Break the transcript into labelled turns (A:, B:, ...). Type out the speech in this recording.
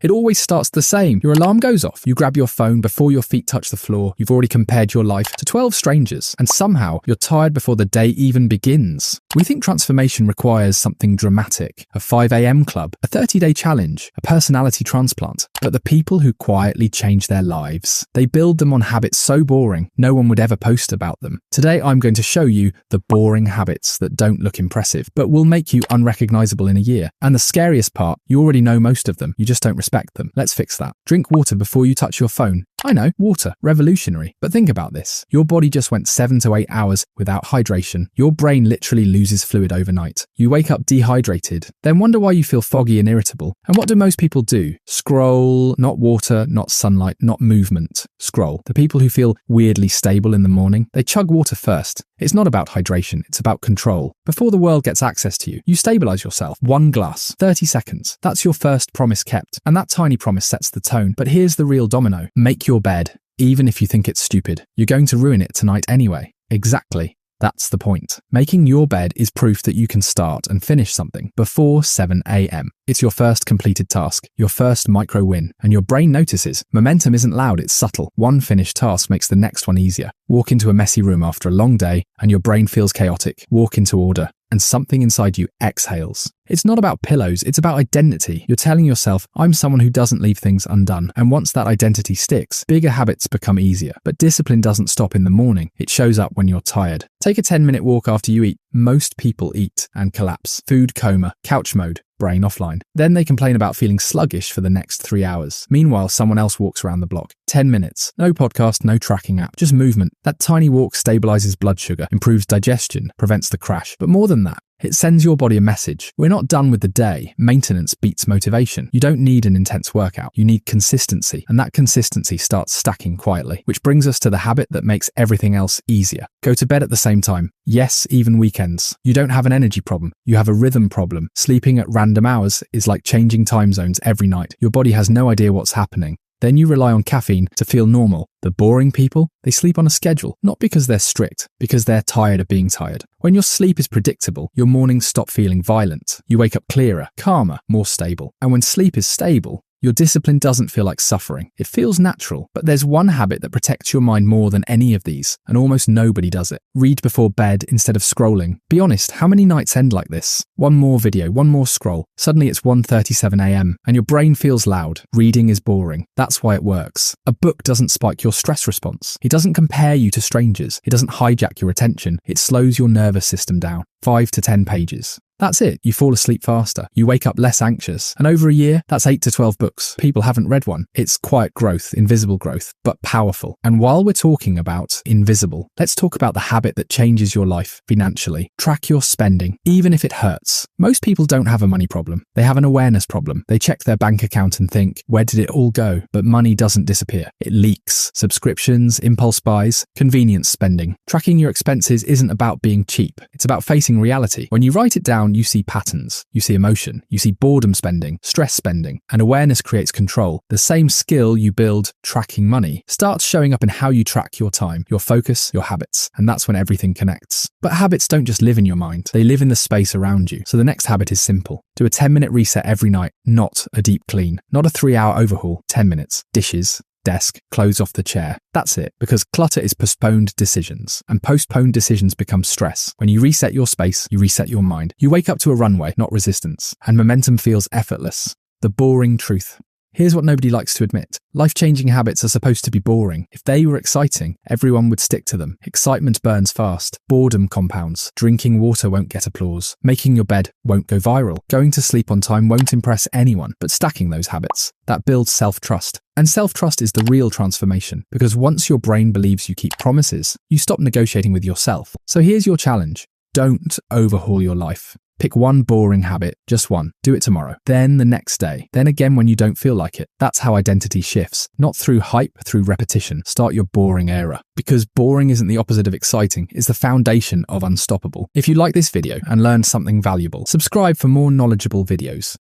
A: It always starts the same. Your alarm goes off. You grab your phone before your feet touch the floor. You've already compared your life to 12 strangers, and somehow you're tired before the day even begins. We think transformation requires something dramatic, a 5 a.m. club, a 30-day challenge, a personality transplant. But the people who quietly change their lives, they build them on habits so boring, no one would ever post about them. Today, I'm going to show you the boring habits that don't look impressive, but will make you unrecognizable in a year. And the scariest part, you already know most of them, you just don't respect them. Let's fix that. Drink water before you touch your phone. I know, water, revolutionary. But think about this. Your body just went 7 to 8 hours without hydration. Your brain literally loses fluid overnight. You wake up dehydrated, then wonder why you feel foggy and irritable. And what do most people do? Scroll, not water, not sunlight, not movement. Scroll. The people who feel weirdly stable in the morning, they chug water first. It's not about hydration, it's about control. Before the world gets access to you, you stabilize yourself. 1 glass, 30 seconds. That's your first promise kept. And that tiny promise sets the tone. But here's the real domino. Make your bed. Even if you think it's stupid, you're going to ruin it tonight anyway. Exactly. That's the point. Making your bed is proof that you can start and finish something before 7 a.m. It's your first completed task, your first micro win, and your brain notices. Momentum isn't loud, it's subtle. One finished task makes the next one easier. Walk into a messy room after a long day, and your brain feels chaotic. Walk into order, and something inside you exhales. It's not about pillows, it's about identity. You're telling yourself, I'm someone who doesn't leave things undone. And once that identity sticks, bigger habits become easier. But discipline doesn't stop in the morning. It shows up when you're tired. Take a 10-minute walk after you eat. Most people eat and collapse. Food coma, couch mode, brain offline. Then they complain about feeling sluggish for the next 3 hours. Meanwhile, someone else walks around the block. 10 minutes. No podcast, no tracking app, just movement. That tiny walk stabilizes blood sugar, improves digestion, prevents the crash. But more than that, it sends your body a message. We're not done with the day. Maintenance beats motivation. You don't need an intense workout. You need consistency. And that consistency starts stacking quietly, which brings us to the habit that makes everything else easier. Go to bed at the same time. Yes, even weekends. You don't have an energy problem. You have a rhythm problem. Sleeping at random hours is like changing time zones every night. Your body has no idea what's happening. Then you rely on caffeine to feel normal. The boring people, they sleep on a schedule, not because they're strict, because they're tired of being tired. When your sleep is predictable, your mornings stop feeling violent. You wake up clearer, calmer, more stable. And when sleep is stable, your discipline doesn't feel like suffering. It feels natural. But there's one habit that protects your mind more than any of these, and almost nobody does it. Read before bed instead of scrolling. Be honest, how many nights end like this? One more video, one more scroll. Suddenly it's 1:37 a.m. and your brain feels loud. Reading is boring. That's why it works. A book doesn't spike your stress response. It doesn't compare you to strangers. It doesn't hijack your attention. It slows your nervous system down. 5 to 10 pages. That's it. You fall asleep faster. You wake up less anxious. And over a year, that's 8 to 12 books. People haven't read one. It's quiet growth, invisible growth, but powerful. And while we're talking about invisible, let's talk about the habit that changes your life financially. Track your spending, even if it hurts. Most people don't have a money problem. They have an awareness problem. They check their bank account and think, where did it all go? But money doesn't disappear. It leaks. Subscriptions, impulse buys, convenience spending. Tracking your expenses isn't about being cheap. It's about facing reality. When you write it down, you see patterns, you see emotion, you see boredom spending, stress spending, and awareness creates control. The same skill you build tracking money starts showing up in how you track your time, your focus, your habits, and that's when everything connects. But habits don't just live in your mind, they live in the space around you. So the next habit is simple. Do a 10-minute reset every night, not a deep clean, not a 3-hour overhaul, 10 minutes, dishes, desk, clothes off the chair. That's it, because clutter is postponed decisions, and postponed decisions become stress. When you reset your space, you reset your mind. You wake up to a runway, not resistance, and momentum feels effortless. The boring truth. Here's what nobody likes to admit. Life-changing habits are supposed to be boring. If they were exciting, everyone would stick to them. Excitement burns fast. Boredom compounds. Drinking water won't get applause. Making your bed won't go viral. Going to sleep on time won't impress anyone. But stacking those habits, that builds self-trust. And self-trust is the real transformation, because once your brain believes you keep promises, you stop negotiating with yourself. So here's your challenge. Don't overhaul your life. Pick one boring habit, just one. Do it tomorrow. Then the next day. Then again when you don't feel like it. That's how identity shifts. Not through hype, through repetition. Start your boring era. Because boring isn't the opposite of exciting, it's the foundation of unstoppable. If you like this video and learned something valuable, subscribe for more knowledgeable videos.